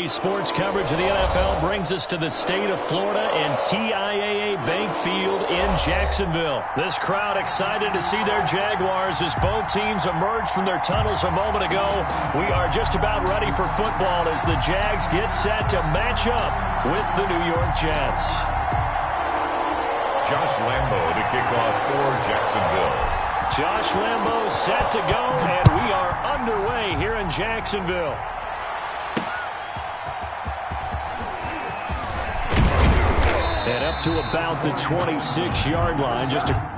Today's sports coverage of the NFL brings us to the state of Florida and TIAA Bank Field in Jacksonville. This crowd excited to see their Jaguars as both teams emerged from their tunnels a moment ago. We are just about ready for football as the Jags get set to match up with the New York Jets. Josh Lambo to kick off for Jacksonville. Josh Lambo set to go, and we are underway here in Jacksonville. And up to about the 26-yard line, just a...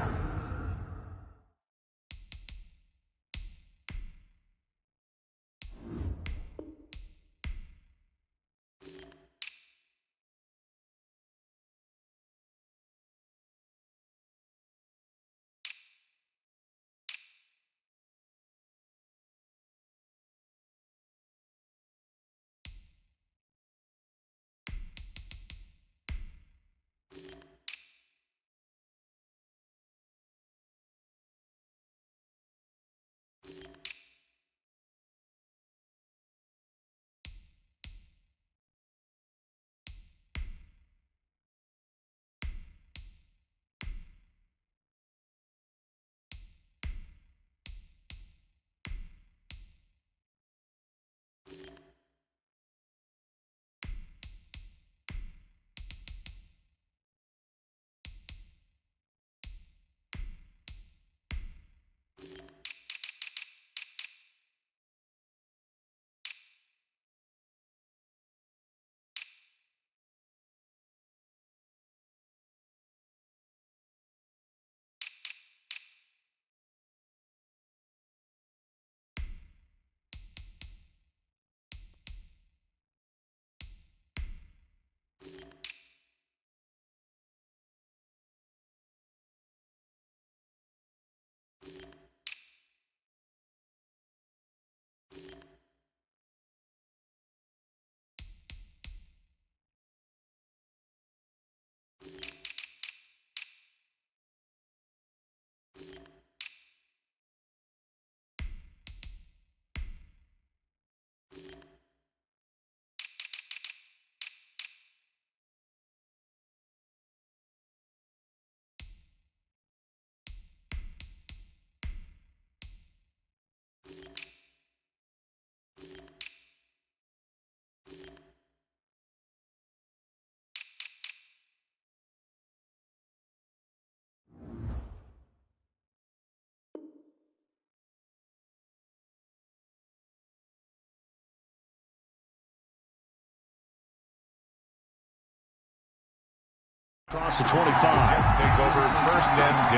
Across the 25. Jets take over first and 10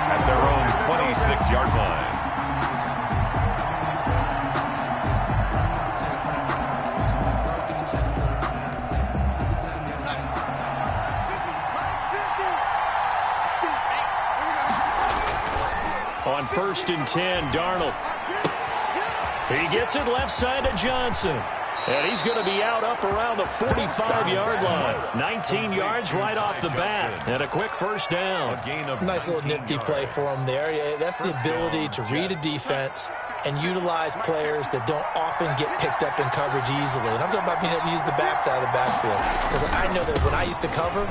at their own 26-yard line. On first and 10, Darnold. He gets it left side to Johnson. And he's going to be out up around the 45-yard line. 19 yards right off the bat. And a quick first down. Nice little nifty play for him there. That's the ability to read a defense and utilize players that don't often get picked up in coverage easily. And I'm talking about being able to use the backside of the backfield. Because I know that when I used to cover,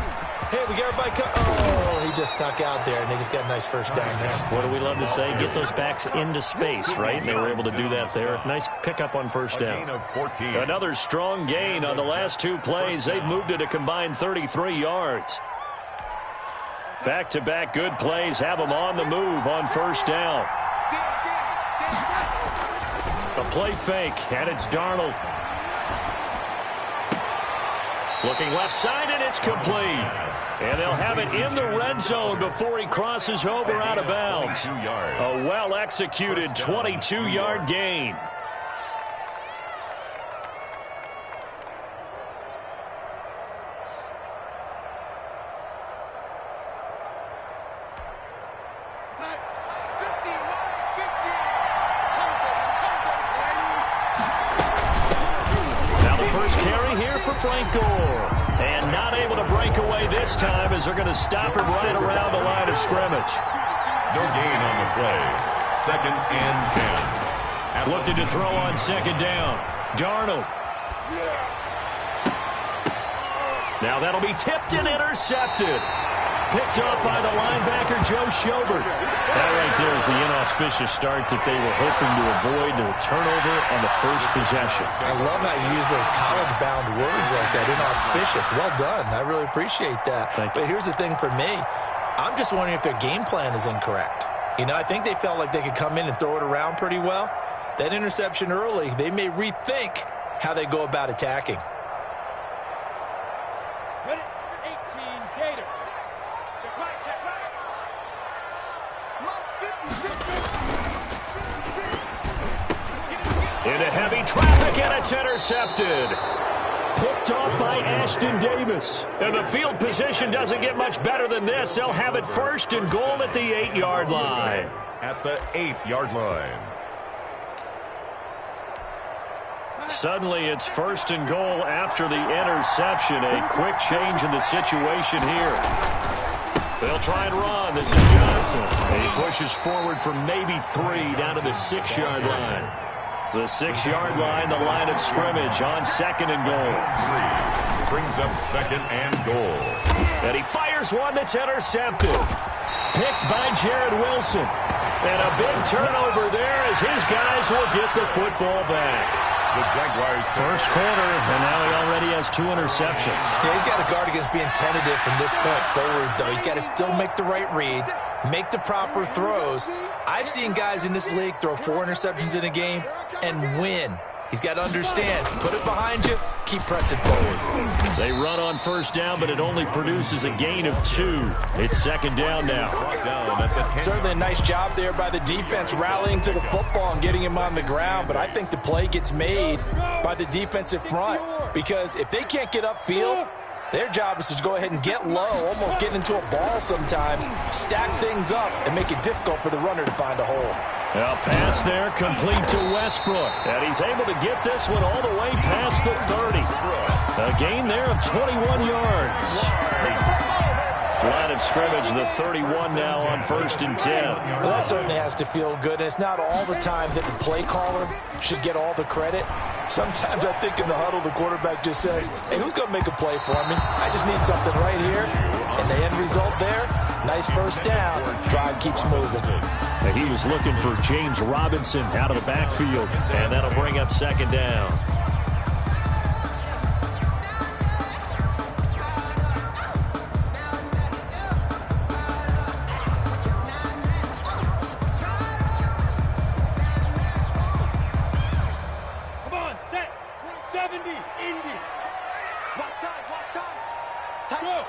hey, we got everybody oh, he just snuck out there, and they just got a nice first down there. What do we love to say? Get those backs into space, right? They were able to do that there. Nice pickup on first down. Another strong gain on the last two plays. They've moved it a combined 33 yards. Back-to-back good plays have them on the move on first down. A play fake, and it's Darnold. Looking left side, and it's complete. And they'll have it in the red zone before he crosses over out of bounds. A well-executed 22-yard gain. And not able to break away this time as they're going to stop him right around the line of scrimmage. No gain on the play. Second and 10. Looking to throw on second down. Darnold. Now that'll be tipped and intercepted. Picked up by the linebacker, Joe Schobert. That right there is the inauspicious start that they were hoping to avoid, a turnover on the first possession. I love how you use those college-bound words like that, inauspicious. Well done. I really appreciate that. But here's the thing for me. I'm just wondering if their game plan is incorrect. You know, I think they felt like they could come in and throw it around pretty well. That interception early, they may rethink how they go about attacking. Ready? 18, Gator. Check right, check right. Into heavy traffic, and it's intercepted. Picked off by Ashton Davis. And the field position doesn't get much better than this. They'll have it first and goal at the 8-yard line. At the 8-yard line. Suddenly, it's first and goal after the interception. A quick change in the situation here. They'll try and run. This is Johnson. And he pushes forward for maybe 3 down to the 6-yard line. The 6-yard line, the line of scrimmage on second and goal. 3 brings up second and goal. And he fires one that's intercepted. Picked by Jared Wilson. And a big turnover there as his guys will get the football back. The Jaguars first quarter, and now he already has 2 interceptions. Yeah, he's got to guard against being tentative from this point forward, though. He's got to still make the right reads, make the proper throws. I've seen guys in this league throw 4 interceptions in a game and win. He's got to understand, put it behind you, keep pressing forward. They run on first down, but it only produces a gain of 2. It's second down now. Certainly a nice job there by the defense rallying to the football and getting him on the ground, but I think the play gets made by the defensive front because if they can't get upfield, their job is to go ahead and get low, almost get into a ball sometimes, stack things up, and make it difficult for the runner to find a hole. A pass there, complete to Westbrook. And he's able to get this one all the way past the 30. A gain there of 21 yards. Line of scrimmage, the 31 now on first and 10. Well, that certainly has to feel good. And it's not all the time that the play caller should get all the credit. Sometimes I think in the huddle, the quarterback just says, hey, who's going to make a play for me? I just need something right here. And the end result there, nice first down. Drive keeps moving. And he was looking for James Robinson out of the backfield. And that'll bring up second down. Come on, set. 70, Indy. Watch time. Go.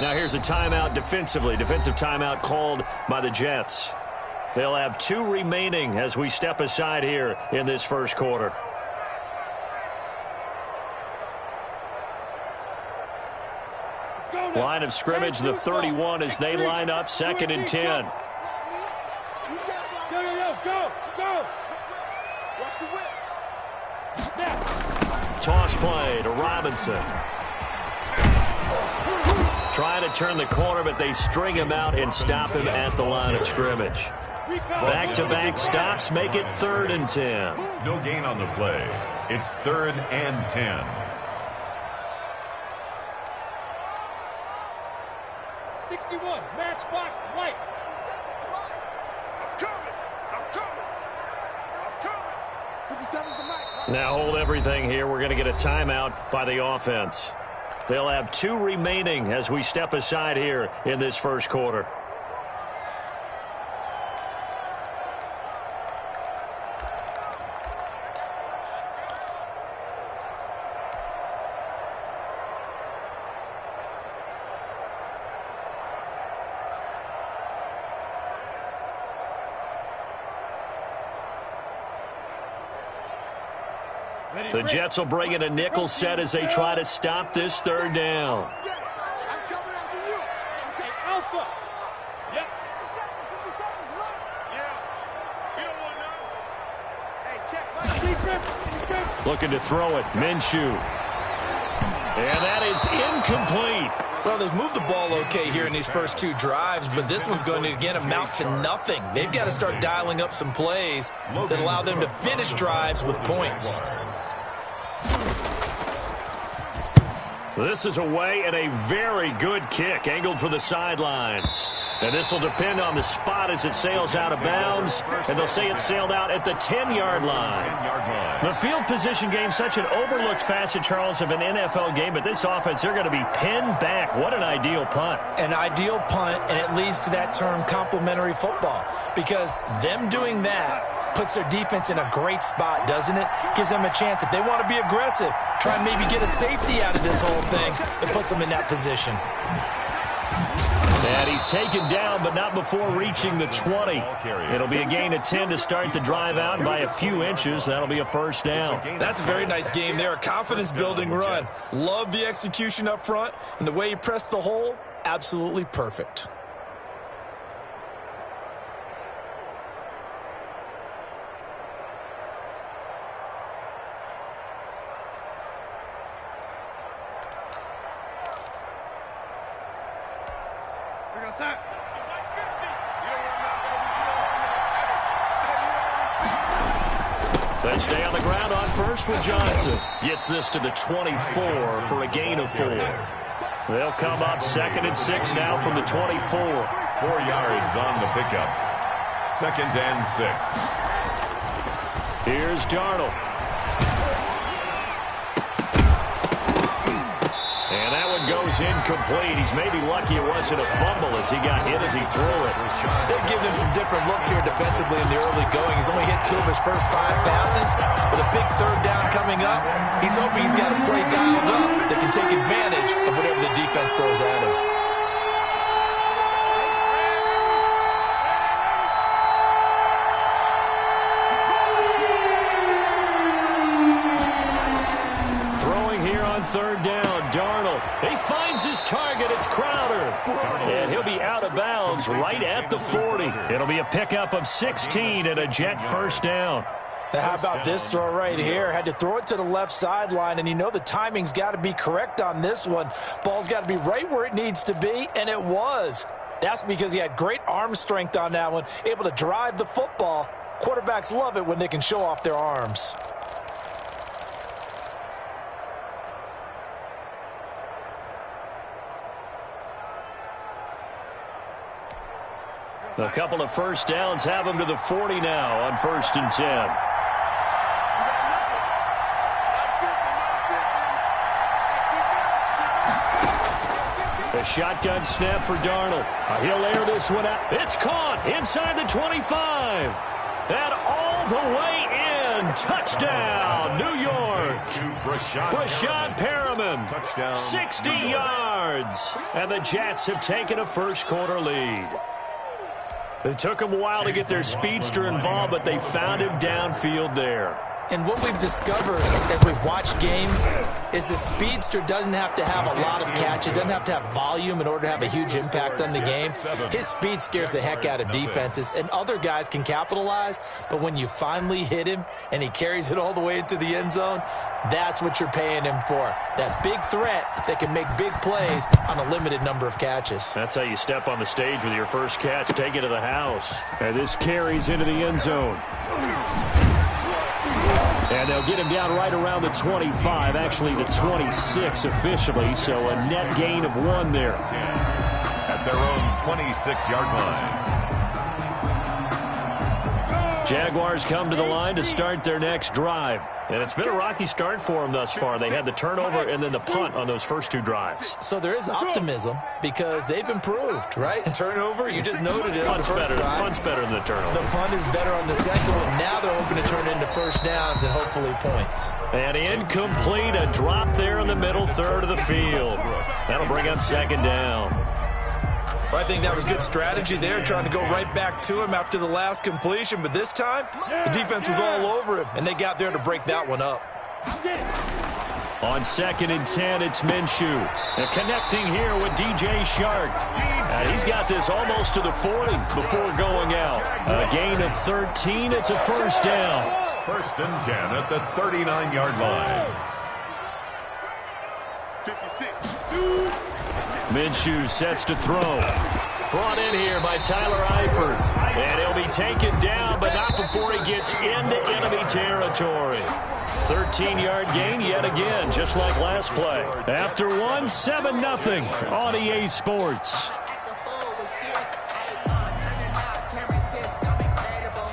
Now here's a timeout defensively. Defensive timeout called by the Jets. They'll have 2 remaining as we step aside here in this first quarter. Line of scrimmage, the 31 as they line up second and 10. Go. Watch the whip. Snap. Toss play to Robinson. Trying to turn the corner, but they string him out and stop him at the line of scrimmage. Back-to-back stops make it 3rd and 10. No gain on the play. It's 3rd and 10. Matchbox lights. Now hold everything here. We're going to get a timeout by the offense. They'll have 2 remaining as we step aside here in this first quarter. The Jets will bring in a nickel set as they try to stop this 3rd down. I'm coming after you. Okay, Alpha. Yep. 50 seconds, right? Yeah. You don't want to know. Hey, check. Defense. Looking to throw it. Minshew. And that is incomplete. Well, they've moved the ball okay here in these first two drives, but this one's going to, again, amount to nothing. They've got to start dialing up some plays that allow them to finish drives with points. This is away and a very good kick, angled for the sidelines. And this will depend on the spot as it sails out of bounds. And they'll say it sailed out at the 10-yard line. The field position game, such an overlooked facet, Charles, of an NFL game. But this offense, they're going to be pinned back. What an ideal punt. An ideal punt, and it leads to that term complementary football. Because them doing that puts their defense in a great spot, doesn't it? Gives them a chance. If they want to be aggressive, try and maybe get a safety out of this whole thing, it puts them in that position. And he's taken down, but not before reaching the 20. It'll be a gain of 10 to start the drive out, and by a few inches, that'll be a first down. That's a very nice game there, a confidence-building run. Love the execution up front, and the way he pressed the hole, absolutely perfect. They stay on the ground on first with Johnson. Gets this to the 24 for a gain of 4. They'll come up 2nd and 6 now from the 24. 4 yards on the pickup. 2nd and 6. Here's Darnold. And that one goes incomplete. He's maybe lucky it wasn't a fumble as he got hit as he threw it. They've given him some different looks here defensively in the early going. He's only hit 2 of his first 5 passes. With a big 3rd down coming up, he's hoping he's got a play dialed up that can take advantage of whatever the defense throws at him. Throwing here on 3rd down. Darnold, he finds his target. It's Crowder. And he'll be out of bounds right at the 40. It'll be a pickup of 16 and a Jet first down. Now, how about this throw right here? Had to throw it to the left sideline, and you know the timing's got to be correct on this one. Ball's got to be right where it needs to be, and it was. That's because he had great arm strength on that one, able to drive the football. Quarterbacks love it when they can show off their arms. A couple of first downs have him to the 40 now on 1st and 10. A shotgun snap for Darnold. He'll air this one out. It's caught inside the 25. And all the way in. Touchdown, New York. Brashad Perriman. 60 yards. And the Jets have taken a first-quarter lead. It took them a while to get their speedster involved, but they found him downfield there. And what we've discovered as we've watched games is the speedster doesn't have to have a lot of catches, doesn't have to have volume in order to have a huge impact on the game. His speed scares the heck out of defenses, and other guys can capitalize, but when you finally hit him and he carries it all the way into the end zone, that's what you're paying him for. That big threat that can make big plays on a limited number of catches. That's how you step on the stage with your first catch, take it to the house. And this carries into the end zone. And they'll get him down right around the 25, actually the 26 officially, so a net gain of 1 there. At their own 26-yard line. Jaguars come to the line to start their next drive. And it's been a rocky start for them thus far. They had the turnover and then the punt on those first 2 drives. So there is optimism because they've improved, right? Turnover, you just noted it. Punt's better than the turnover. The punt is better on the second one. Now they're hoping to turn it into first downs and hopefully points. And incomplete, a drop there in the middle third of the field. That'll bring up 2nd down. I think that was good strategy there, trying to go right back to him after the last completion. But this time, the defense was all over him, and they got there to break that one up. On 2nd and 10, it's Minshew. And connecting here with DJ Shark. And he's got this almost to the 40 before going out. A gain of 13, it's a first down. 1st and 10 at the 39-yard line. Minshew sets to throw. Brought in here by Tyler Eifert. And he'll be taken down, but not before he gets into enemy territory. 13-yard gain yet again, just like last play. After one, 7-0 on EA Sports.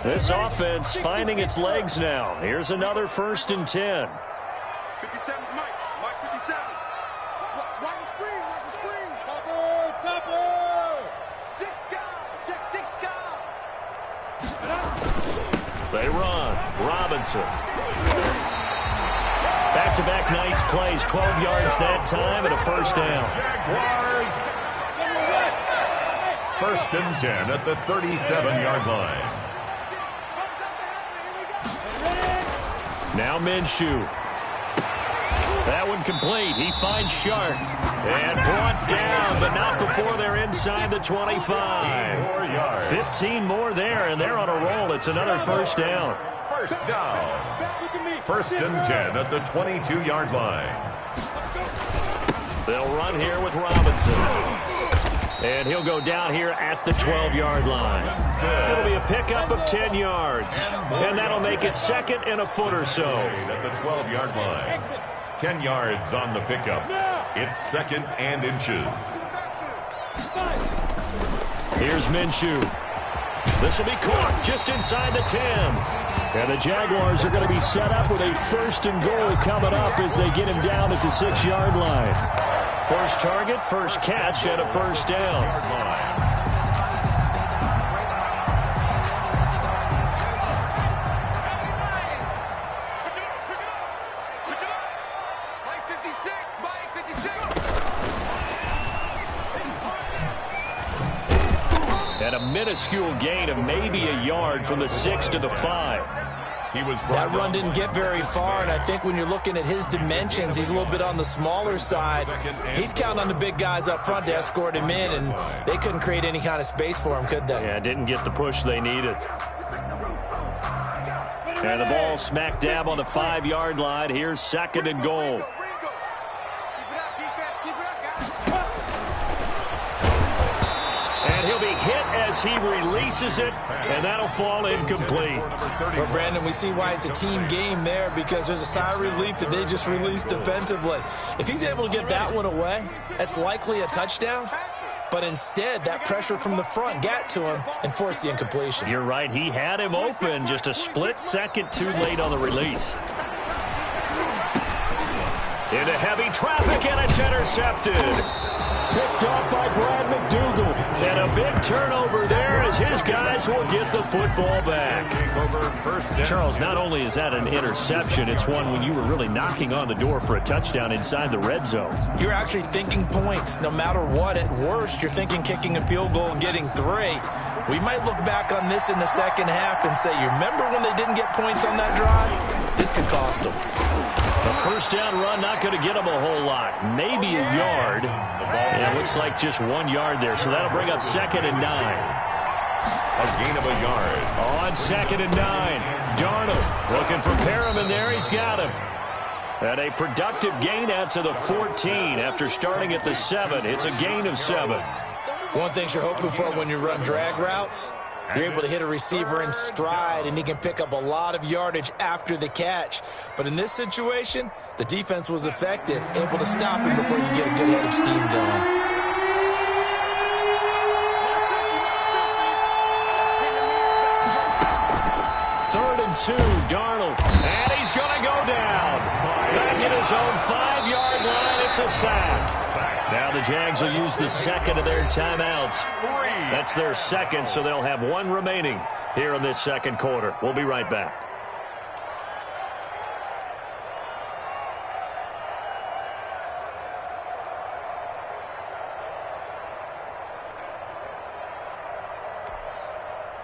This offense finding its legs now. Here's another 1st and 10. 57, Mike 57. Watch the screen, watch the screen. Topper. 6 guys, check 6 guys. They run. Robinson. Back-to-back nice plays. 12 yards that time and a 1st down. Jaguars. 1st and 10 at the 37-yard line. Now Minshew. That one complete. He finds Sharp. And brought down, but not before they're inside the 25. 15 more there, and they're on a roll. It's another 1st down. 1st down. 1st and 10 at the 22-yard line. They'll run here with Robinson. And he'll go down here at the 12-yard line. It'll be a pickup of 10 yards. And that'll make it 2nd and a foot or so. At the 12-yard line. 10 yards on the pickup. It's 2nd and inches. Here's Minshew. This will be caught just inside the 10. And the Jaguars are going to be set up with a 1st and goal coming up as they get him down at the 6-yard line. First target, first catch, and a 1st down. And a minuscule gain of maybe a yard from the 6 to the 5. That run didn't get very far, and I think when you're looking at his dimensions, he's a little bit on the smaller side. He's counting on the big guys up front to escort him in, and they couldn't create any kind of space for him, could they? Yeah, didn't get the push they needed. And the ball smack dab on the 5-yard line. Here's 2nd and goal. And he'll be hit as he releases it, and that'll fall incomplete. Well, Brandon, we see why it's a team game there, because there's a sigh of relief that they just released defensively. If he's able to get that one away, that's likely a touchdown. But instead, that pressure from the front got to him and forced the incompletion. You're right. He had him open, just a split second too late on the release. Into heavy traffic, and it's intercepted. Picked off by Brad McDougal. And a big turnover there as his guys will get the football back. Charles, not only is that an interception, it's one when you were really knocking on the door for a touchdown inside the red zone. You're actually thinking points no matter what. At worst, you're thinking kicking a field goal and getting 3. We might look back on this in the second half and say, you remember when they didn't get points on that drive? This could cost them. A 1st down run, not going to get them a whole lot. Maybe a yard. Yeah, it looks like just 1 yard there, so that'll bring up 2nd and 9. A gain of a yard. On 2nd and 9. Darnold looking for Perriman there. He's got him. And a productive gain out to the 14 after starting at the 7. It's a gain of 7. One thing you're hoping for when you run drag routes, you're able to hit a receiver in stride, and he can pick up a lot of yardage after the catch. But in this situation, the defense was effective, able to stop him before you get a good head of steam going. Third and 2, Darnold. And he's going to go down. Back at his own 5-yard line, it's a sack. Now the Jags will use the 2nd of their timeouts. That's their 2nd, so they'll have 1 remaining here in this 2nd quarter. We'll be right back.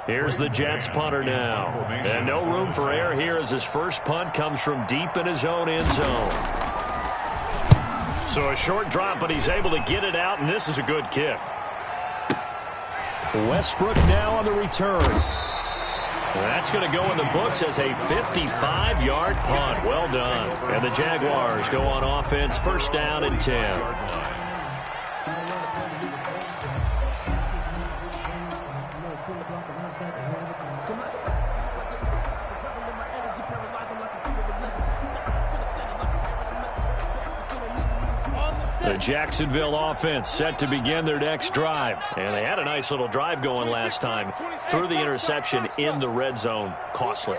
Here's the Jets punter now. And no room for error here as his first punt comes from deep in his own end zone. So a short drop, but he's able to get it out, and this is a good kick. Westbrook now on the return. That's going to go in the books as a 55-yard punt. Well done. And the Jaguars go on offense, first down and 10. The Jacksonville offense set to begin their next drive. And they had a nice little drive going last time. Threw the interception in the red zone. Costly.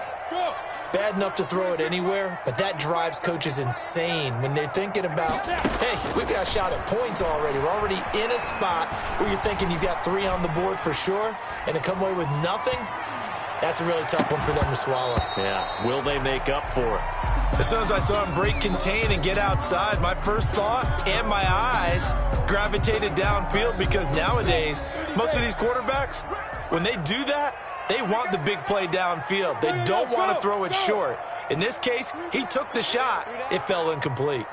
Bad enough to throw it anywhere, but that drives coaches insane when they're thinking about, hey, we've got a shot at points already. We're already in a spot where you're thinking you've got 3 on the board for sure, and to come away with nothing, that's a really tough one for them to swallow. Yeah, will they make up for it? As soon as I saw him break contain and get outside, my first thought and my eyes gravitated downfield, because nowadays, most of these quarterbacks, when they do that, they want the big play downfield. They don't want to throw it short. In this case, he took the shot. It fell incomplete.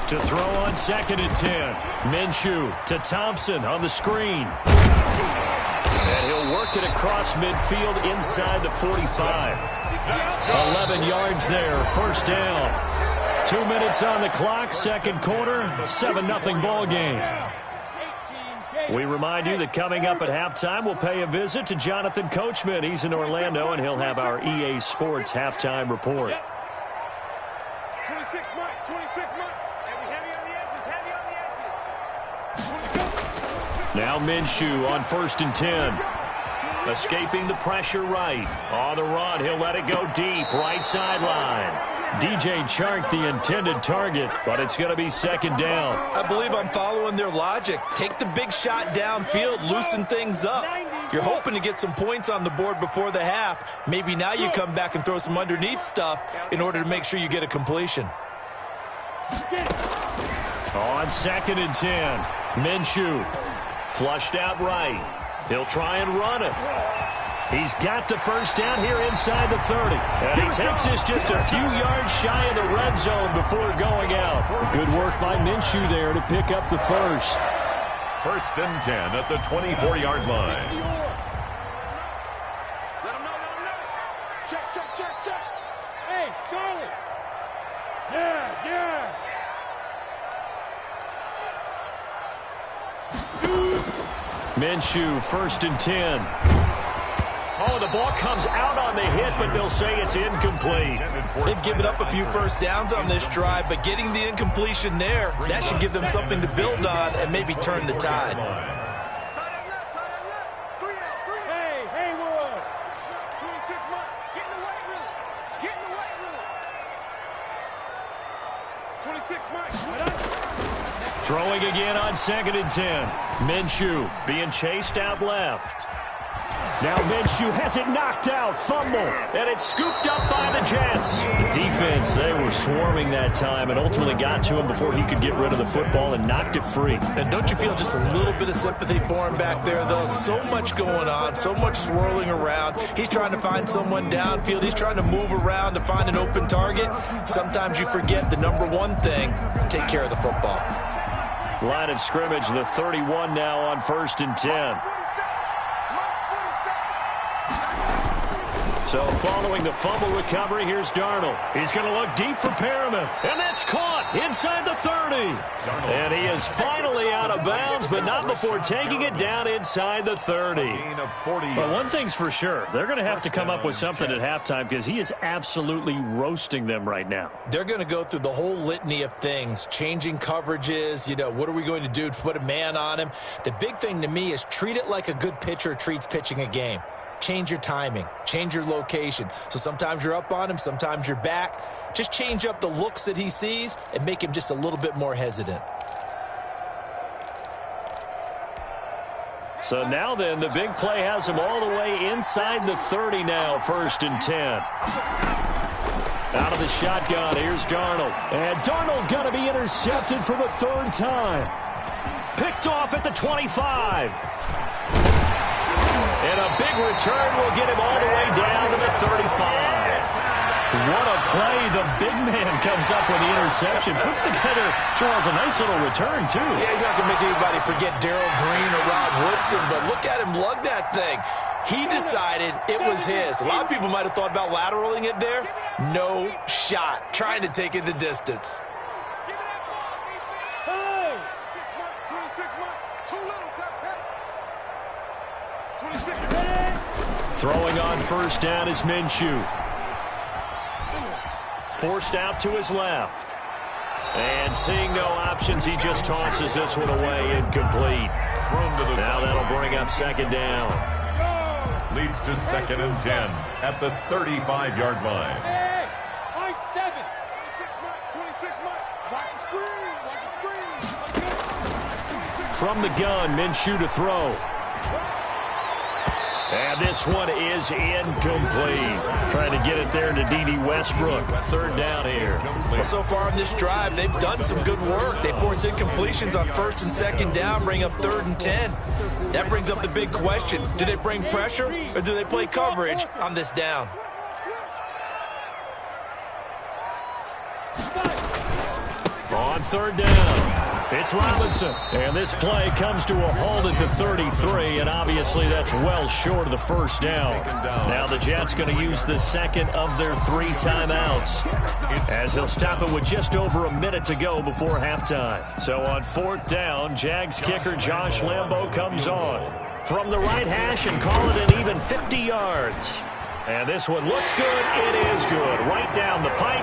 To throw on 2nd and 10. Minshew to Thompson on the screen. And he'll work it across midfield inside the 45. 11 yards there, first down. 2 minutes on the clock, second quarter, 7-0 ball game. We remind you that coming up at halftime, we'll pay a visit to Jonathan Coachman. He's in Orlando, and he'll have our EA Sports halftime report. 26 Mike, 26 Mike. Heavy on the edges, heavy on the edges. Now Minshew on 1st and 10. Escaping the pressure right. On the run, he'll let it go deep, right sideline. DJ Chark, the intended target, but it's going to be 2nd down. I believe I'm following their logic. Take the big shot downfield, loosen things up. You're hoping to get some points on the board before the half. Maybe now you come back and throw some underneath stuff in order to make sure you get a completion. On 2nd and 10, Minshew flushed out right. He'll try and run it. He's got the first down here inside the 30. And he takes this just a few yards shy of the red zone before going out. Good work by Minshew there to pick up the first. 1st and 10 at the 24-yard line. Let him know. Check. Hey, Charlie. Yeah. Minshew, 1st and 10. Oh, the ball comes out on the hit, but they'll say it's incomplete. They've given up a few first downs on this drive, but getting the incompletion there, that should give them something to build on and maybe turn the tide. Hey, Wood. 26 Mike, get in the weight room. 26 Mike. Throwing again on 2nd and 10. Minshew being chased out left. Now Minshew has it knocked out, fumble, and it's scooped up by the Jets. The defense, they were swarming that time and ultimately got to him before he could get rid of the football and knocked it free. And don't you feel just a little bit of sympathy for him back there, though? So much going on, so much swirling around. He's trying to find someone downfield. He's trying to move around to find an open target. Sometimes you forget the number one thing, take care of the football. Line of scrimmage, the 31 now on 1st and 10. So following the fumble recovery, here's Darnold. He's going to look deep for Perriman. And that's caught inside the 30. And he is finally out of bounds, but not before taking it down inside the 30. But one thing's for sure, they're going to have to come up with something at halftime because he is absolutely roasting them right now. They're going to go through the whole litany of things, changing coverages, what are we going to do to put a man on him? The big thing to me is treat it like a good pitcher treats pitching a game. Change your timing, change your location. So sometimes you're up on him, sometimes you're back. Just change up the looks that he sees and make him just a little bit more hesitant. So now then, the big play has him all the way inside the 30 now, 1st and 10. Out of the shotgun, here's Darnold. And Darnold going to be intercepted for the 3rd time. Picked off at the 25. And a big return will get him all the way down to the 35. What a play. The big man comes up with the interception. Puts together, Charles, a nice little return, too. Yeah, he's not going to make anybody forget Darryl Green or Rod Woodson, but look at him lug that thing. He decided it was his. A lot of people might have thought about lateraling it there. No shot. Trying to take it the distance. Throwing on first down is Minshew. Forced out to his left. And seeing no options, he just tosses this one away, incomplete. Now that'll bring up second down. Leads to 2nd and 10 at the 35-yard line. I 7. 26 Mike. Watch the screen. From the gun, Minshew to throw. And this one is incomplete. Trying to get it there to D.D. Westbrook. Third down here. Well, so far on this drive, they've done some good work. They force incompletions on first and second down, bring up 3rd and 10. That brings up the big question. Do they bring pressure or do they play coverage on this down? On third down, it's Robinson. And this play comes to a halt at the 33, and obviously that's well short of the first down. Now the Jets going to use the second of their 3 timeouts, as they'll stop it with just over a minute to go before halftime. So on 4th down, Jags kicker Josh Lambo comes on from the right hash and call it an even 50 yards. And this one looks good. It is good. Right down the pipe.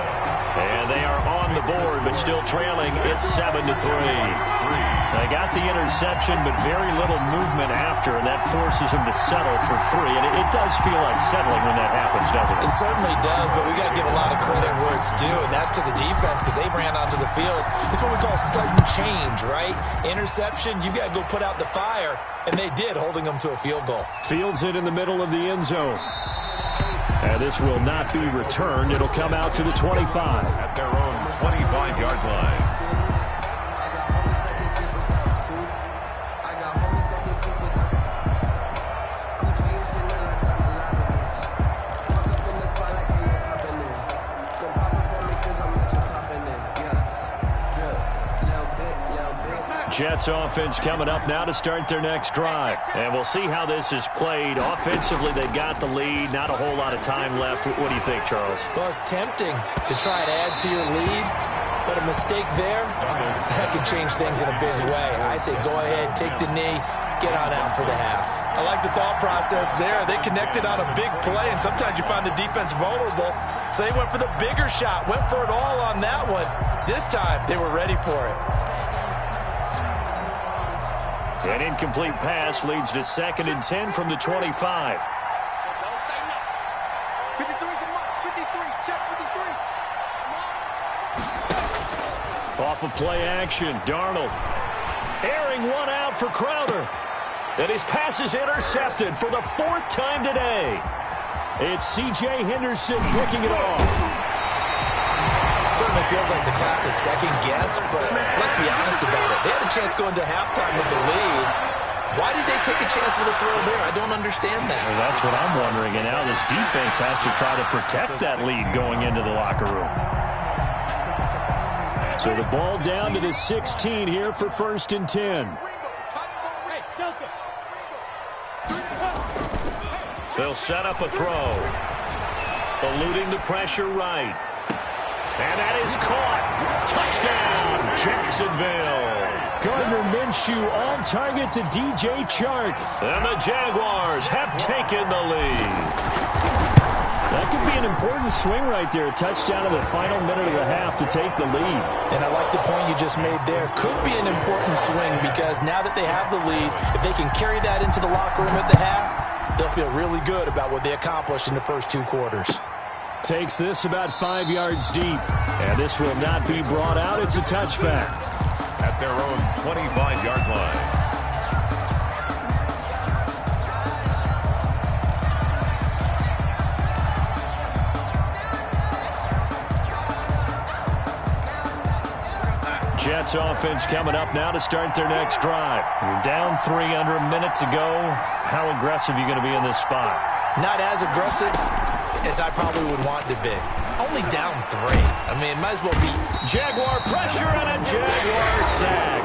And they are on the board, but still trailing. It's 7-3. They got the interception, but very little movement after, and that forces them to settle for 3. And it does feel like settling when that happens, doesn't it? It certainly does, but we got to give a lot of credit where it's due, and that's to the defense because they ran onto the field. It's what we call sudden change, right? Interception, you got to go put out the fire, and they did, holding them to a field goal. Fields it in the middle of the end zone. And this will not be returned. It'll come out to the 25. At their own 25-yard line. Jets offense coming up now to start their next drive. And we'll see how this is played. Offensively, they've got the lead. Not a whole lot of time left. What do you think, Charles? Well, it's tempting to try and add to your lead, but a mistake there, that could change things in a big way. I say go ahead, take the knee, get on out for the half. I like the thought process there. They connected on a big play, and sometimes you find the defense vulnerable. So they went for the bigger shot, went for it all on that one. This time, they were ready for it. An incomplete pass leads to 2nd and 10 from the 25. 53 for Mike. 53. Check 53. Off of play action, Darnold airing one out for Crowder. And his pass is intercepted for the 4th time today. It's C.J. Henderson picking it off. Certainly feels like the classic second guess, but let's be honest about it. They had a chance going to halftime with the lead. Why did they take a chance with a throw there? I don't understand that. Well, that's what I'm wondering. And now this defense has to try to protect that lead going into the locker room. So the ball down to the 16 here for 1st and 10. They'll set up a throw. Eluding the pressure right. And that is caught. Touchdown, Jacksonville. Gardner Minshew on target to DJ Chark. And the Jaguars have taken the lead. That could be an important swing right there. A touchdown in the final minute of the half to take the lead. And I like the point you just made there. Could be an important swing because now that they have the lead, if they can carry that into the locker room at the half, they'll feel really good about what they accomplished in the first 2 quarters. Takes this about 5 yards deep. And this will not be brought out. It's a touchback. At their own 25-yard line. Jets offense coming up now to start their next drive. You're down 3 under a minute to go. How aggressive are you going to be in this spot? Not as aggressive as I probably would want to be. Only down 3. I mean, it might as well be. Jaguar pressure and a Jaguar sack.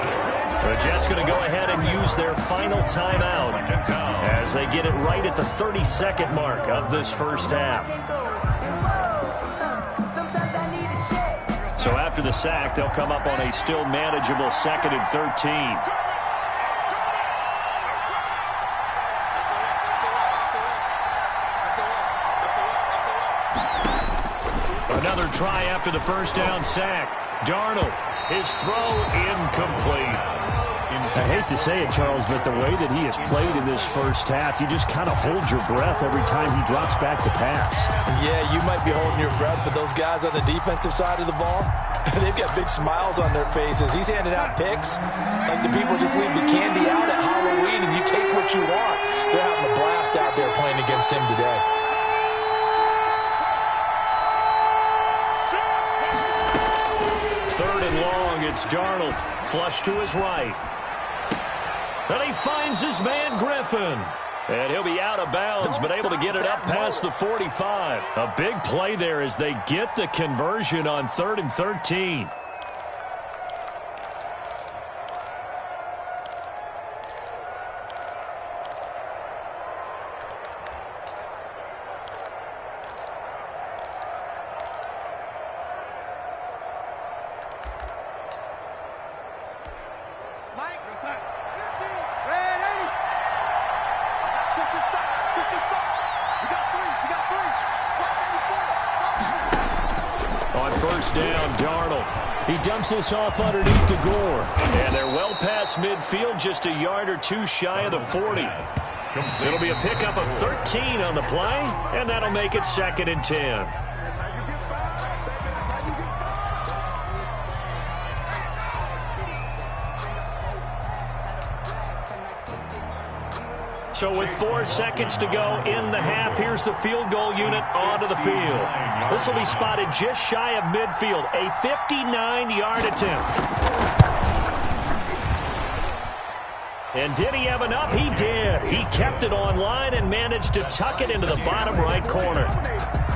The Jets going to go ahead and use their final timeout as they get it right at the 30-second mark of this first half. So after the sack, they'll come up on a still manageable 2nd and 13. Another try after the first down sack. Darnold, his throw incomplete. I hate to say it, Charles, but the way that he has played in this first half, you just kind of hold your breath every time he drops back to pass. Yeah, you might be holding your breath, but those guys on the defensive side of the ball, they've got big smiles on their faces. He's handing out picks like the people just leave the candy out at Halloween and you take what you want. They're having a blast out there playing against him today. Third and long, it's Darnold. Flush to his right. And he finds his man Griffin. And he'll be out of bounds, but able to get it up past the 45. A big play there as they get the conversion on 3rd and 13. Down, Darnold. He dumps this off underneath to Gore. And they're well past midfield, just a yard or two shy of the 40. It'll be a pickup of 13 on the play, and that'll make it 2nd and 10. So with 4 seconds to go in the half, here's the field goal unit onto the field. This will be spotted just shy of midfield, a 59-yard attempt. And did he have enough? He did. He kept it on line and managed to tuck it into the bottom right corner.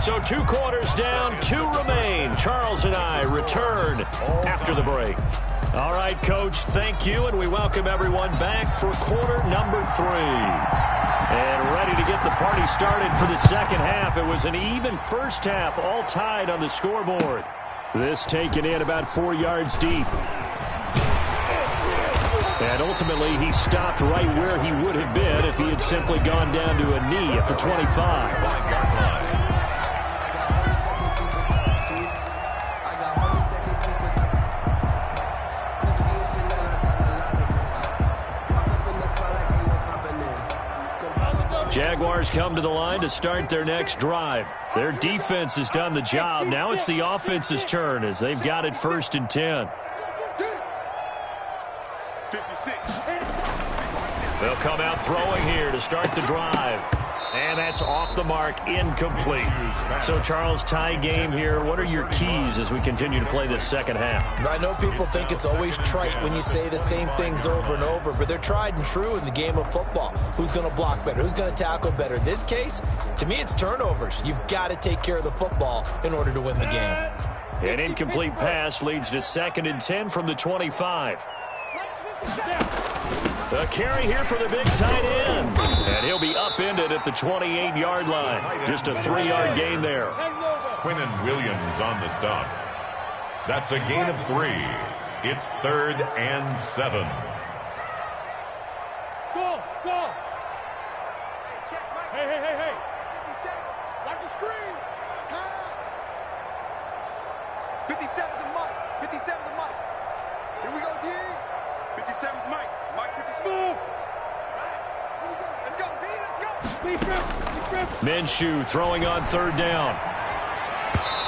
So 2 quarters down, 2 remain. Charles and I return after the break. All right, Coach, thank you, and we welcome everyone back for quarter number 3. And ready to get the party started for the second half. It was an even first half, all tied on the scoreboard. This taken in about 4 yards deep. And ultimately, he stopped right where he would have been if he had simply gone down to a knee at the 25. Jaguars come to the line to start their next drive. Their defense has done the job. Now it's the offense's turn as they've got it 1st and 10. They'll come out throwing here to start the drive. And that's off the mark, incomplete. So, Charles, tie game here. What are your keys as we continue to play this second half? I know people think it's always trite when you say the same things over and over, but they're tried and true in the game of football. Who's going to block better? Who's going to tackle better? In this case, to me, it's turnovers. You've got to take care of the football in order to win the game. An incomplete pass leads to 2nd and 10 from the 25. A carry here for the big tight end. And he'll be upended at the 28-yard line. Just a 3-yard gain there. Quinnen Williams on the stop. That's a gain of 3. It's 3rd and 7. Go, go. Hey. Watch the screen. Pass. 57 to Mike. 57 to Mike. Here we go, D. 57 to Mike. Mike, put the smooth. Let's go, D. Let's go. Minshew throwing on 3rd down.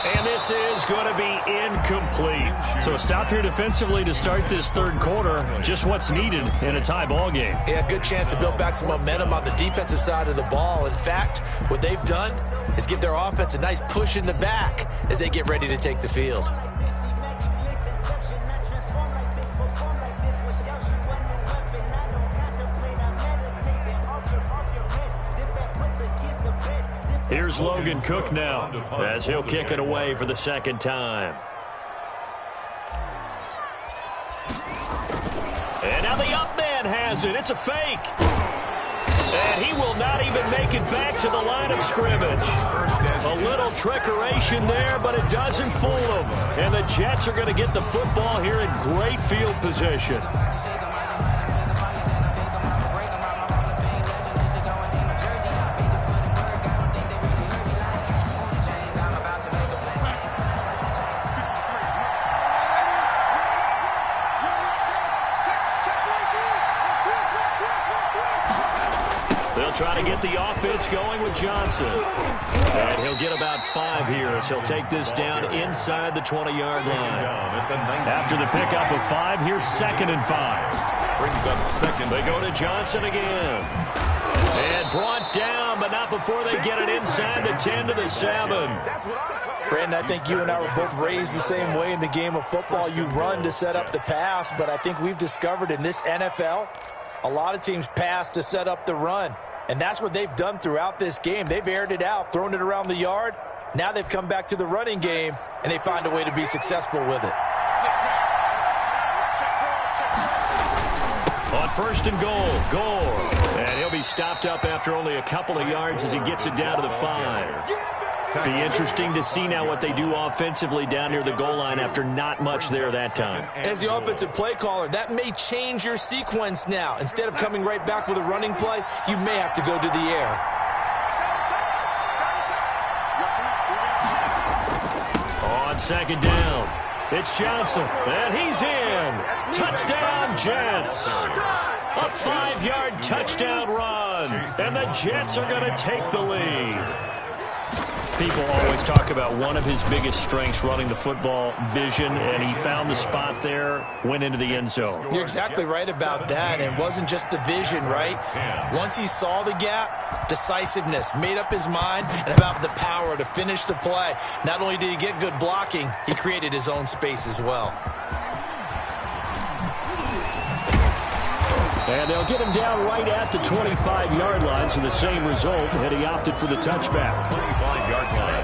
And this is going to be incomplete. So a stop here defensively to start this 3rd quarter. Just what's needed in a tie ball game. Yeah, good chance to build back some momentum on the defensive side of the ball. In fact, what they've done is give their offense a nice push in the back as they get ready to take the field. Here's Logan Cook now as he'll kick it away for the 2nd time. And now And the up man has it. It's a fake. And he will not even make it back to the line of scrimmage. A little trickeration there, but it doesn't fool them. And the Jets are going to get the football here in great field position. Trying to get the offense going with Johnson. And he'll get about 5 here as he'll take this down inside the 20-yard line. After the pickup of 5, here's 2nd and 5. Brings up 2nd. They go to Johnson again. And brought down, but not before they get it inside the 10 to the 7. Brandon, I think you and I were both raised the same way in the game of football. You run to set up the pass, but I think we've discovered in this NFL, a lot of teams pass to set up the run. And that's what they've done throughout this game. They've aired it out, thrown it around the yard. Now they've come back to the running game, and they find a way to be successful with it. On 1st and goal, Gore. And he'll be stopped up after only a couple of yards as he gets it down to the 5. Be interesting to see now what they do offensively down near the goal line after not much there that time. As the offensive play caller, that may change your sequence now. Instead of coming right back with a running play, you may have to go to the air. On 2nd down, it's Johnson, and he's in. Touchdown, Jets. A 5-yard touchdown run, and the Jets are going to take the lead. People always talk about one of his biggest strengths, running the football, vision, and he found the spot there, went into the end zone. You're exactly right about that, and it wasn't just the vision, right? Once he saw the gap, decisiveness, made up his mind, and about the power to finish the play. Not only did he get good blocking, he created his own space as well. And they'll get him down right at the 25-yard line, so the same result, and he opted for the touchback. 25-yard line.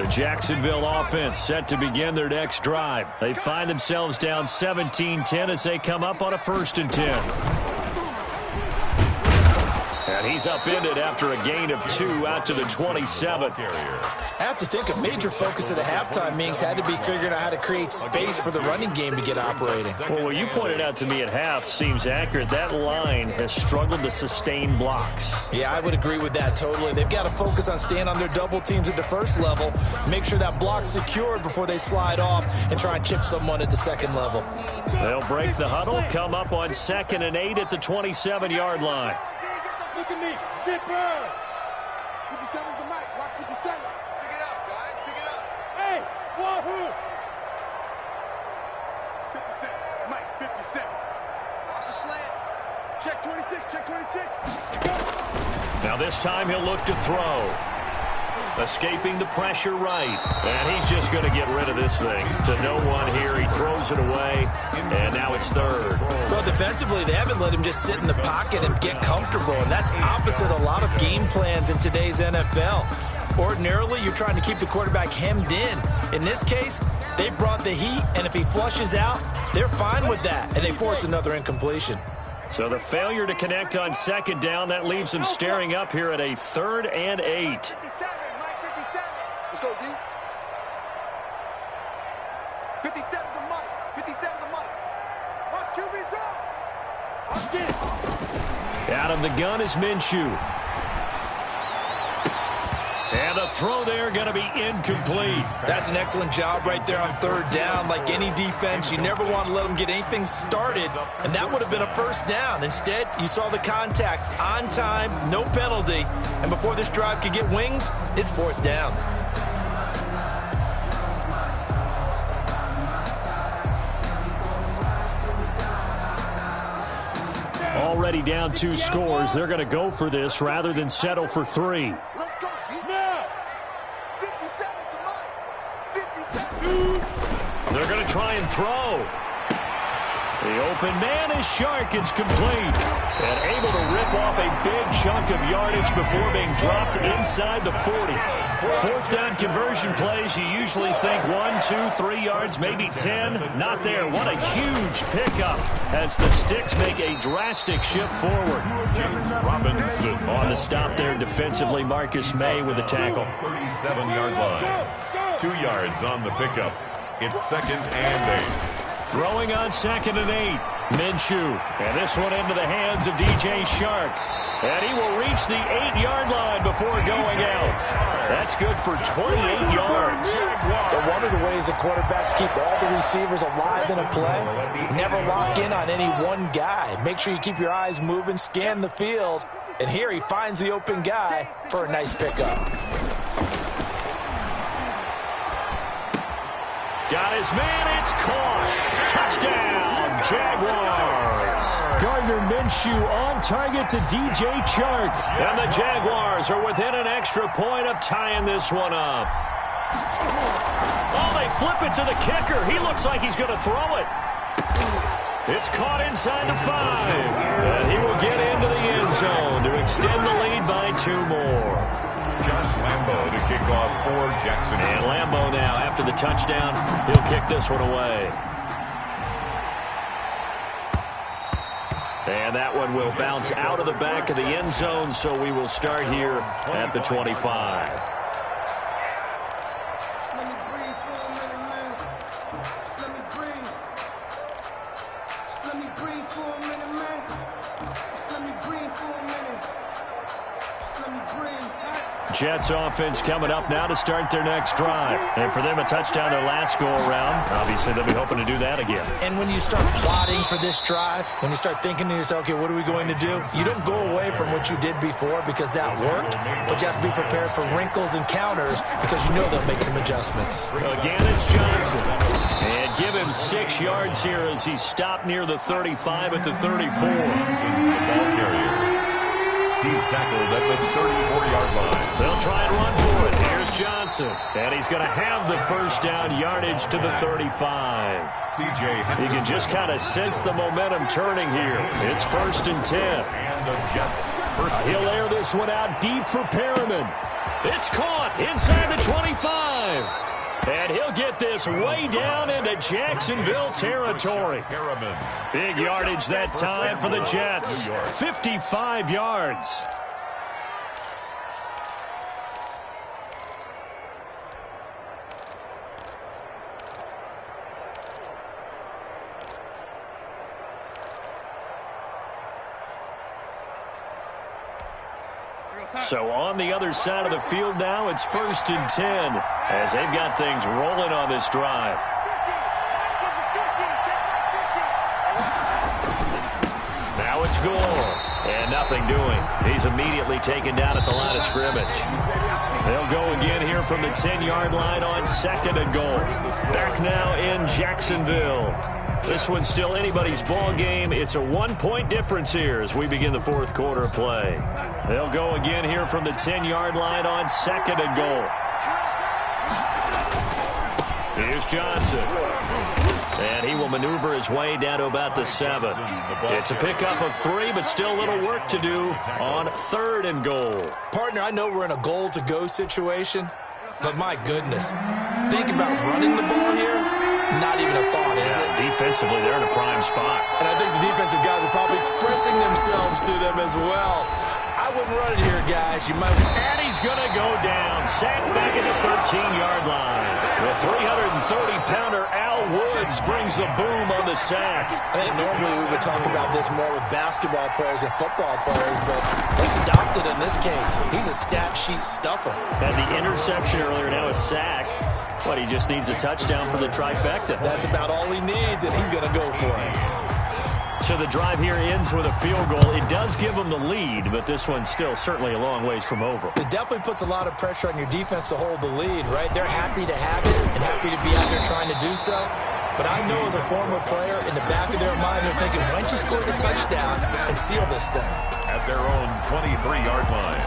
The Jacksonville offense set to begin their next drive. They find themselves down 17-10 as they come up on a 1st and 10. And he's upended after a gain of 2 out to the 27. I have to think a major focus of the halftime meetings had to be figuring out how to create space for the running game to get operating. Well, what you pointed out to me at half seems accurate. That line has struggled to sustain blocks. Yeah, I would agree with that totally. They've got to focus on staying on their double teams at the first level, make sure that block's secured before they slide off, and try and chip someone at the second level. They'll break the huddle, come up on 2nd and 8 at the 27-yard line. Look at me. Zipper. 57's the mic. Watch 57. Pick it up, guys. Pick it up. Hey, wahoo. 57. Mike, 57. Watch the slant. Check 26. Check 26. Go. Now this time he'll look to throw. Escaping the pressure right. And he's just going to get rid of this thing. To no one here. He throws it away. And now it's 3rd. Well, defensively, they haven't let him just sit in the pocket and get comfortable. And that's opposite a lot of game plans in today's NFL. Ordinarily, you're trying to keep the quarterback hemmed in. In this case, they brought the heat. And if he flushes out, they're fine with that. And they force another incompletion. So the failure to connect on 2nd down, that leaves them staring up here at a 3rd and 8. 57. Mike, 57. Let's go, D. 57's the mic. 57's the mic. Watch QB drop. Watch this. Out of the gun is Minshew. And the throw there going to be incomplete. That's an excellent job right there on 3rd down. Like any defense, you never want to let them get anything started, and that would have been a 1st down. Instead, you saw the contact on time, no penalty, and before this drive could get wings, it's 4th down. Already down 2 scores. They're going to go for this rather than settle for 3. Let's go. Now. 57's the mic. 57. They're going to try and throw. The open man is Shark. It's complete. And able to rip off a big chunk of yardage before being dropped inside the 40. Fourth down conversion plays, you usually think 1, 2, 3 yards, maybe 10. Not there. What a huge pickup as the Sticks make a drastic shift forward. James Robinson on the stop there defensively, Marcus May with the tackle. 37-yard line. 2 yards on the pickup. It's 2nd and 8. Throwing on 2nd and 8. Minshew. And this one into the hands of DJ Shark. And he will reach the 8-yard line before going out. That's good for 28 yards. But one of the ways the quarterbacks keep all the receivers alive in a play, never lock in on any one guy. Make sure you keep your eyes moving, scan the field. And here he finds the open guy for a nice pickup. Got his man, it's caught. Touchdown, Jaguars. Gardner Minshew on target to DJ Chark. And the Jaguars are within an extra point of tying this one up. Oh, they flip it to the kicker. He looks like he's going to throw it. It's caught inside the 5. And he will get into the end zone to extend the lead by 2 more. Josh Lambo to kick off for Jackson. And Lambo now, after the touchdown, he'll kick this one away. And that one will bounce out of the back of the end zone, so we will start here at the 25. Jets offense coming up now to start their next drive. And for them, a touchdown their last go-around. Obviously, they'll be hoping to do that again. And when you start plotting for this drive, when you start thinking to yourself, okay, what are we going to do? You don't go away from what you did before because that worked, but you have to be prepared for wrinkles and counters because you know they'll make some adjustments. Again, it's Johnson. And give him 6 yards here as he stopped near the 35 at the 34. The ball carrier. He's tackled at the 34-yard line. They'll try and run for it. Here's Johnson. And he's going to have the first down yardage to the 35. CJ. You can just kind of sense the momentum turning here. It's 1st and 10. And the Jets. He'll air this one out deep for Perriman. It's caught inside the 25. And he'll get this way down into Jacksonville territory. Big yardage that time for the Jets. 55 yards. So on the other side of the field now, it's 1st and 10 as they've got things rolling on this drive. Now it's Gore, and nothing doing. He's immediately taken down at the line of scrimmage. They'll go again here from the 10-yard line on 2nd and goal. Back now in Jacksonville. This one's still anybody's ball game. It's a 1-point difference here as we begin the 4th quarter of play. They'll go again here from the 10-yard line on 2nd and goal. Here's Johnson. And he will maneuver his way down to about the 7. It's a pickup of 3, but still a little work to do on 3rd and goal. Partner, I know we're in a goal-to-go situation, but my goodness. Think about running the ball here. Not even a thought, is it? Defensively, they're in a prime spot. And I think the defensive guys are probably expressing themselves to them as well. I wouldn't run it here, guys. You might. And he's going to go down. Sacked back at the 13-yard line. The 330-pounder Al Woods brings the boom on the sack. I think normally we would talk about this more with basketball players and football players, but let's adopt it in this case. He's a stat sheet stuffer. Had the interception earlier, now a sack. What, he just needs a touchdown for the trifecta. That's about all he needs, and he's going to go for it. So the drive here ends with a field goal. It does give them the lead, but this one's still certainly a long ways from over. It definitely puts a lot of pressure on your defense to hold the lead, right? They're happy to have it and happy to be out there trying to do so. But I know as a former player, in the back of their mind, they're thinking, why don't you score the touchdown and seal this thing? At their own 23-yard line.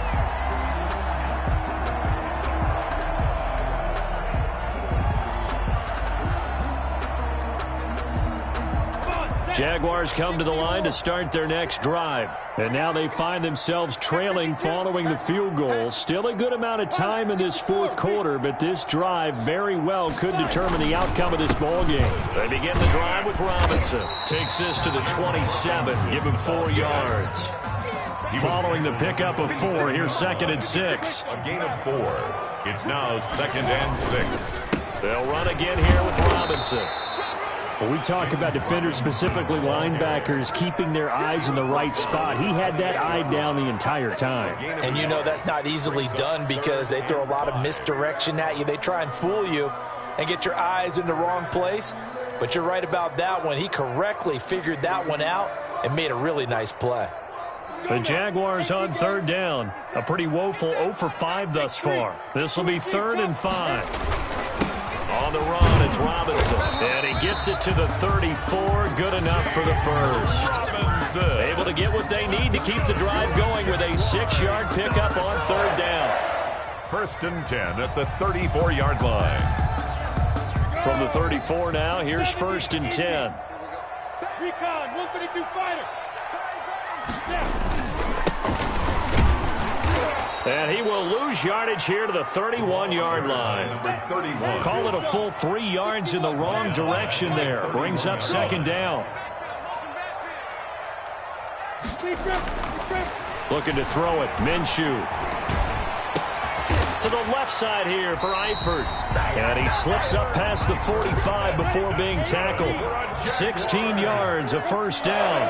Jaguars come to the line to start their next drive. And now they find themselves trailing following the field goal. Still a good amount of time in this fourth quarter, but this drive very well could determine the outcome of this ball game. They begin the drive with Robinson. Takes this to the 27, give him 4 yards. Following the pickup of 4, here's 2nd and 6. A gain of 4. It's now 2nd and 6. They'll run again here with Robinson. Well, we talk about defenders, specifically linebackers, keeping their eyes in the right spot. He had that eye down the entire time. And you know that's not easily done because they throw a lot of misdirection at you. They try and fool you and get your eyes in the wrong place. But you're right about that one. He correctly figured that one out and made a really nice play. The Jaguars on 3rd down. A pretty woeful 0 for 5 thus far. This will be 3rd and 5. On the run, it's Robinson. And he gets it to the 34. Good enough for the first. Able to get what they need to keep the drive going with a 6-yard pickup on 3rd down. 1st and 10 at the 34-yard line. From the 34 now, here's 1st and 10. Recon, 132 fighter. And he will lose yardage here to the 31-yard line. Number 31. Call it a full 3 yards in the wrong direction there. Brings up 2nd down. Looking to throw it. Minshew. To the left side here for Eifert. And he slips up past the 45 before being tackled. 16 yards, a 1st down.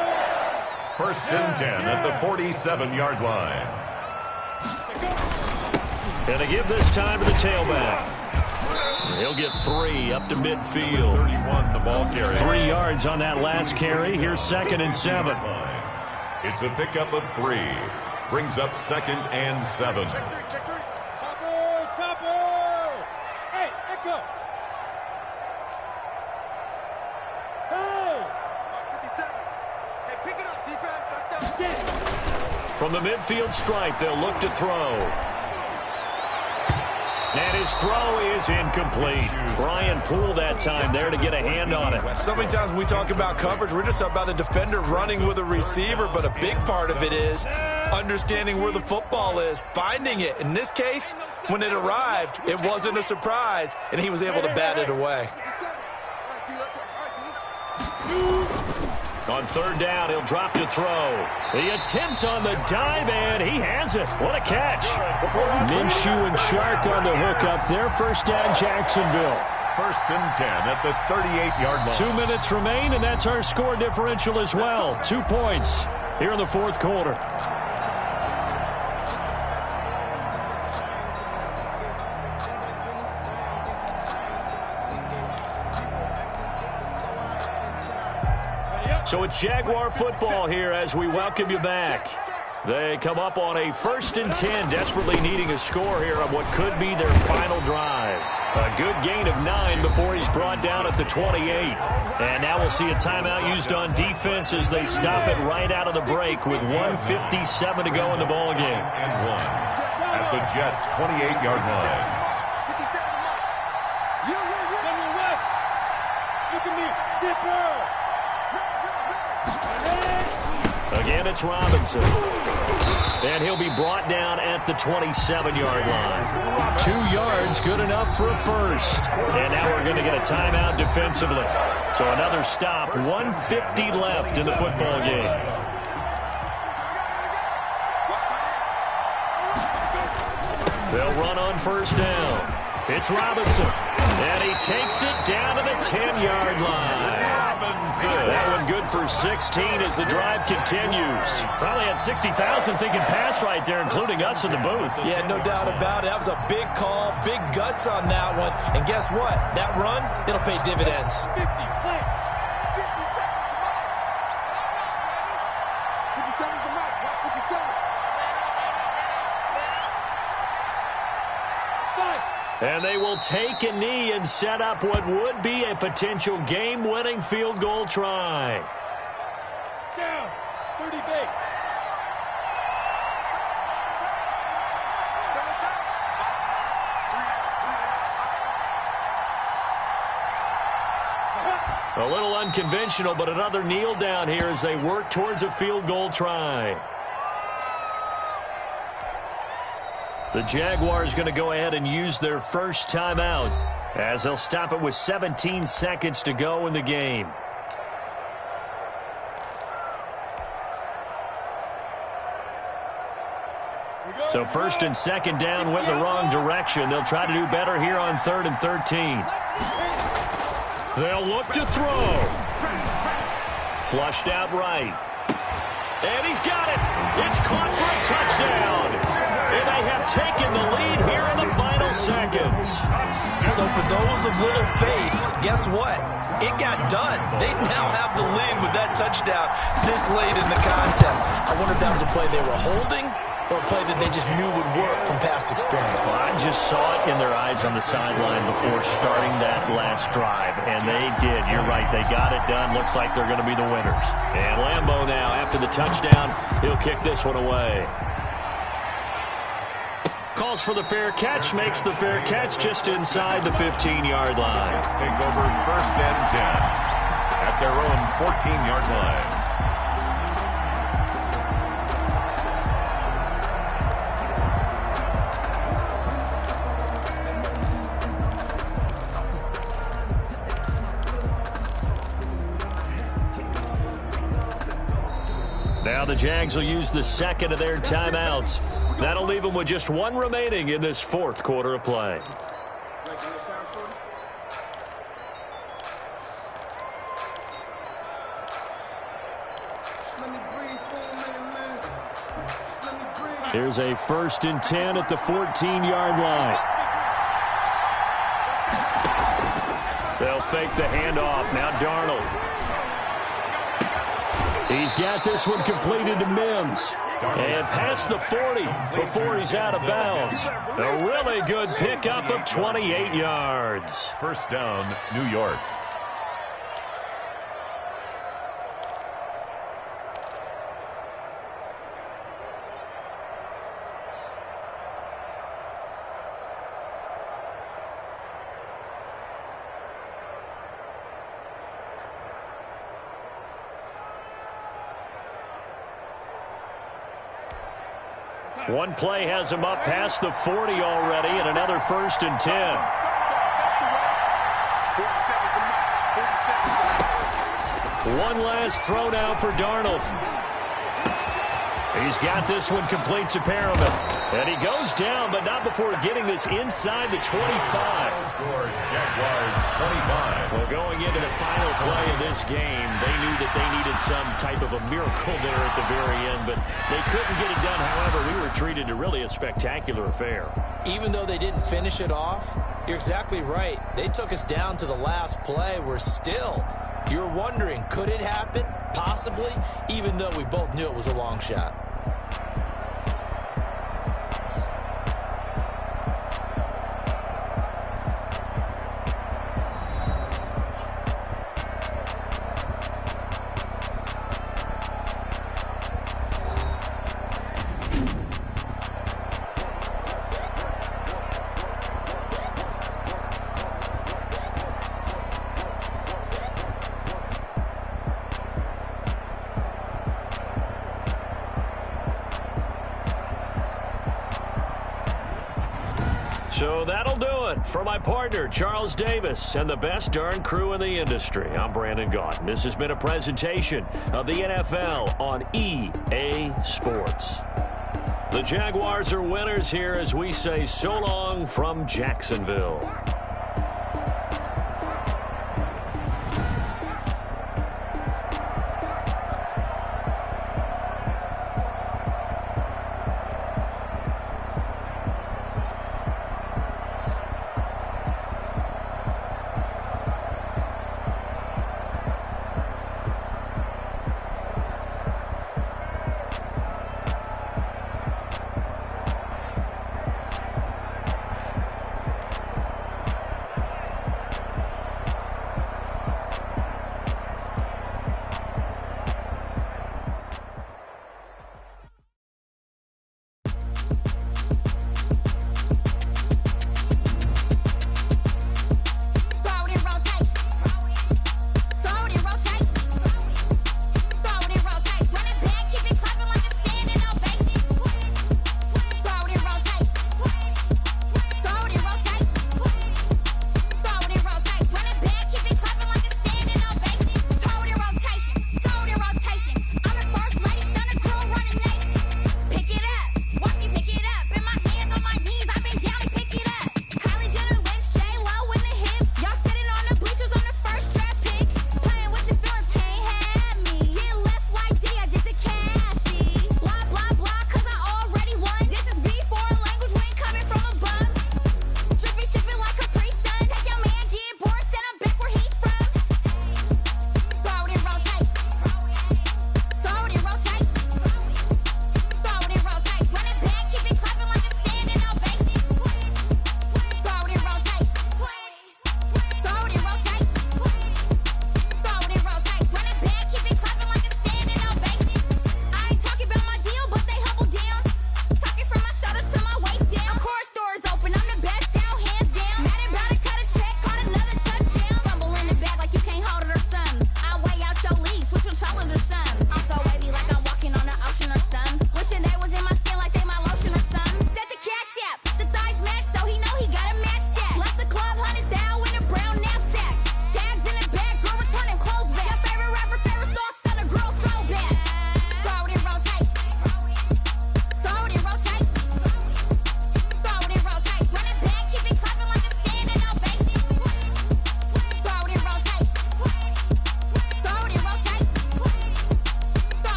1st and 10 at the 47-yard line. And a give this time to the tailback. He'll get 3 up to midfield. 31, the ball carrier. 3 yards on that last carry. Here's 2nd and 7. It's a pickup of 3. Brings up 2nd and 7. Hey, echo. Hey. 57. Hey, pick it up, defense. Let's go. From the midfield stripe, they'll look to throw. And his throw is incomplete. Brian Poole that time there to get a hand on it. So many times when we talk about coverage, we're just about a defender running with a receiver, but a big part of it is understanding where the football is, finding it. In this case, when it arrived, it wasn't a surprise, and he was able to bat it away. On 3rd down, he'll drop to throw. The attempt on the dive, and he has it. What a catch. Minshew and Shark on the hook up there. 1st down, Jacksonville. 1st and 10 at the 38-yard line. 2 minutes remain, and that's our score differential as well. 2 points here in the fourth quarter. So it's Jaguar football here as we welcome you back. They come up on a 1st and 10, desperately needing a score here on what could be their final drive. A good gain of 9 before he's brought down at the 28. And now we'll see a timeout used on defense as they stop it right out of the break with 1:57 to go in the ball game. And 1 at the Jets' 28-yard line. Look at me, zipper. Again, it's Robinson. And he'll be brought down at the 27-yard line. 2 yards, good enough for a first. And now we're going to get a timeout defensively. So another stop, 1:50 left in the football game. They'll run on 1st down. It's Robinson. And he takes it down to the 10-yard line. That one good for 16 as the drive continues. Probably had 60,000 thinking pass right there, including us in the booth. Yeah, no doubt about it. That was a big call, big guts on that one. And guess what? That run, it'll pay dividends. 50, play. 57's the mark. 57. 5. And they will take a knee and set up what would be a potential game-winning field goal try. Down. 30 base. A little unconventional, but another kneel down here as they work towards a field goal try. The Jaguars going to go ahead and use their first timeout as they'll stop it with 17 seconds to go in the game. So first and second down went in the wrong direction. They'll try to do better here on 3rd and 13. They'll look to throw. Flushed out right. And he's got it. It's caught for a touchdown. And they have taken the lead here in the final seconds. So for those of little faith, guess what? It got done. They now have the lead with that touchdown this late in the contest. I wonder if that was a play they were holding or a play that they just knew would work from past experience. Well, I just saw it in their eyes on the sideline before starting that last drive, and they did. You're right. They got it done. Looks like they're going to be the winners. And Lambeau now, after the touchdown, he'll kick this one away. Calls for the fair catch, makes the fair catch just inside the 15-yard line. Let's take over 1st and 10 at their own 14-yard line. Now the Jags will use the second of their timeouts. That'll leave them with just one remaining in this 4th quarter of play. Here's a 1st and 10 at the 14-yard line. They'll fake the handoff. Now Darnold. He's got this one completed to Mims. And past the 40 before he's out of bounds. A really good pickup of 28 yards. 1st down, New York. One play has him up past the 40 already, and another 1st and 10. One last throw now for Darnold. He's got this one complete to Perriman. And he goes down, but not before getting this inside the 25. Score, Jaguars 25. Well, going into the final play of this game, they knew that they needed some type of a miracle there at the very end, but they couldn't get it done. However, we were treated to really a spectacular affair. Even though they didn't finish it off, you're exactly right. They took us down to the last play. We're still, you're wondering, could it happen? Possibly, even though we both knew it was a long shot. So that'll do it for my partner, Charles Davis, and the best darn crew in the industry. I'm Brandon Gaudin. This has been a presentation of the NFL on EA Sports. The Jaguars are winners here as we say so long from Jacksonville.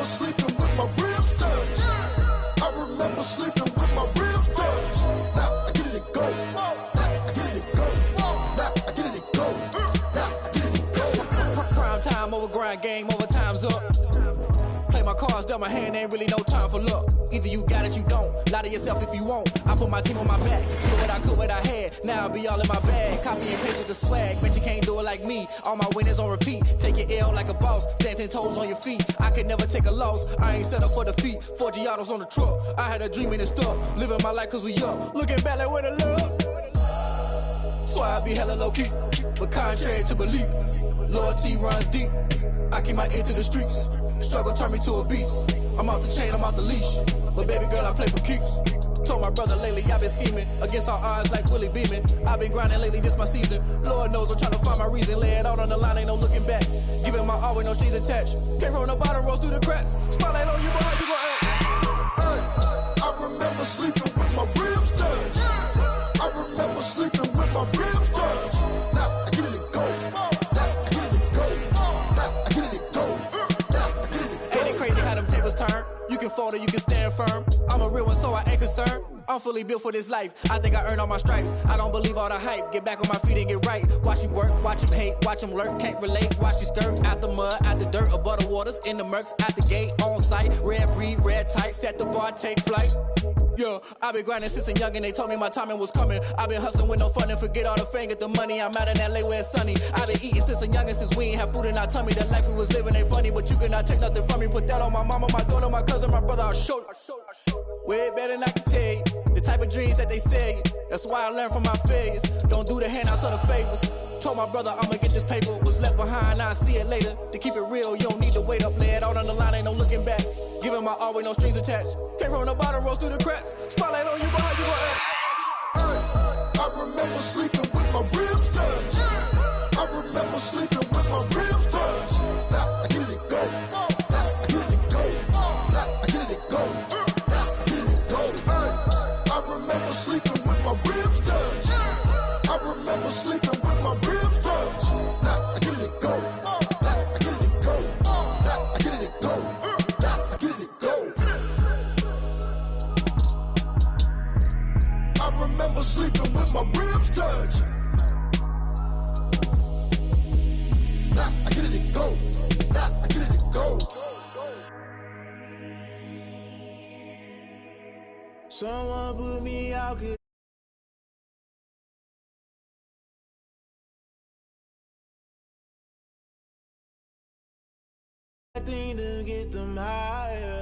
remember sleeping with my ribs touched. I remember sleeping with my ribs touched. Now I get it and go. Now I get it and go. Now I get it and go. Now I get it and go. Prime time over grind game, over time's up. Play my cards, dealt my hand, ain't really no time for luck. Either you got it, you don't. Lie to yourself if you won't. I put my team on my back. Do what I could, what I had. Now I'll be all in my bag. Copy and paste with the swag. Bet you can't do it like me. All my winners on repeat. Take your L like a boss. Stand 10 toes on your feet. I can never take a loss. I ain't set up for defeat. 4 Giottos on the truck. I had a dream and it stuck. Living my life cause we up. Looking back like where the love. So I be hella low key. But contrary to belief, loyalty runs deep. I keep my ear to the streets. Struggle turned me to a beast. I'm out the chain, I'm out the leash. But baby girl, I play for keeps. Told my brother lately, I've been scheming. Against all odds like Willie Beeman. I've been grinding lately, this my season. Lord knows I'm trying to find my reason. Lay it out on the line, ain't no looking back. Giving my all with no strings attached. Came from the bottom, rose through the cracks. Spotlight on you, but how you gon' act? Hey, I remember sleeping with my ribs touched. I remember sleeping with my ribs touched. Now I get it and go. Now I get it and go. Now I get it and go. Ain't it crazy how them tables turn? You can fold or you can stand firm. I'm a real one, so I ain't concerned. I'm fully built for this life. I think I earned all my stripes. I don't believe all the hype. Get back on my feet and get right. Watch him work, watch him hate, watch him lurk. Can't relate, watch his skirt. Out the mud, out the dirt, above the waters, in the murks, out the gate, on site. Red breed, red tight, set the bar, take flight. Yeah, I've been grinding since a young and they told me my timing was coming. I've been hustling with no fun and forget all the fame, get the money. I'm out in LA where it's sunny. I've been eating since a young and since we ain't have food in our tummy. The life we was living ain't funny, but you cannot take nothing from me. Put that on my mama, my daughter, my cousin, my brother, I'll show you. Way better than I can tell you. The type of dreams that they sell you. That's why I learned from my failures. Don't do the handouts or the favors. Told my brother I'ma get this paper. Was left behind, I'll see it later. To keep it real, you don't need to wait up. Lay it out on the line, ain't no looking back. Giving my all with no strings attached. Came from the bottom, rose through the cracks. Spotlight on you, but how you gon' act? Hey, I remember sleeping with my ribs touched. I remember sleeping with my ribs touched. Now I get it and go. Now I get it and go. Now I get it and go. Now I get it and go. Hey, I remember sleeping with my ribs touched. I remember sleeping with my ribs touched. Now I get it and go. Now I get it and go. Now I get it and go. Now I get it and go. I remember sleeping with my ribs touched. Now I get it and go. Now I get it and go. Someone put me out. Thing to get them higher.